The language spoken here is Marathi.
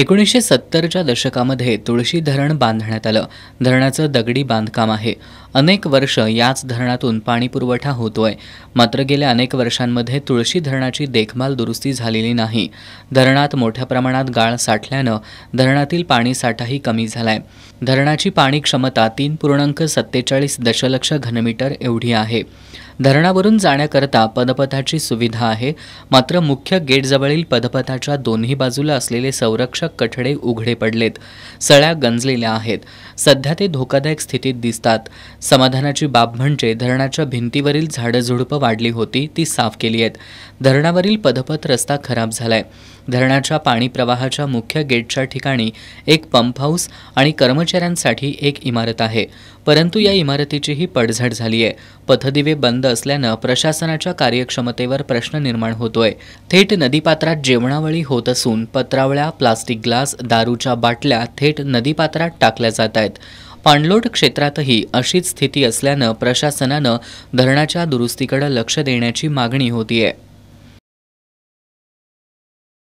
1970च्या दशकामध्ये तुळशी धरण बांधण्यात आलं. धरणाचं दगडी बांधकाम आहे. अनेक वर्ष याच धरणातून पाणीपुरवठा होतोय. मात्र गेल्या अनेक वर्षांमध्ये तुळशी धरणाची देखभाल दुरुस्ती झालेली नाही. धरणात मोठ्या प्रमाणात गाळ साठल्यानं धरणातील पाणी साठाही कमी झालाय. धरणाची पाणी क्षमता 3.47 दशलक्ष घनमीटर एवढी आहे. धरणावरून जाण्याकरता पदपथाची सुविधा आहे. मात्र मुख्य गेटजवळील पदपथाच्या दोन्ही बाजूला असलेले संरक्षक कठडे उघडे पडलेत. सळ्या गंजलेल्या आहेत. सध्या ते धोकादायक स्थितीत दिसतात. समाधानाची बाब म्हणजे धरणाच्या भिंतीवरील झाडझुडपं वाढली होती, ती साफ केली आहेत. धरणावरील पदपथ रस्ता खराब झालाय. धरणाच्या पाणी प्रवाहाच्या मुख्य गेटच्या ठिकाणी एक पंप हाऊस आणि कर्मचाऱ्यांसाठी एक इमारत आहे. परंतु या इमारतीचीही पडझड झाली आहे. पथदिवे बंद असल्यानं प्रशासनाच्या कार्यक्षमतेवर प्रश्न निर्माण होतोय. थेट नदीपात्रात जेवणावळी होत असून पत्रावळ्या, प्लास्टिक ग्लास, दारूच्या बाटल्या थेट नदीपात्रात टाकल्या जात आहेत. पाणलोट क्षेत्रातही अशीच स्थिती असल्यानं प्रशासनानं धरणाच्या दुरुस्तीकडे लक्ष देण्याची मागणी होतीये.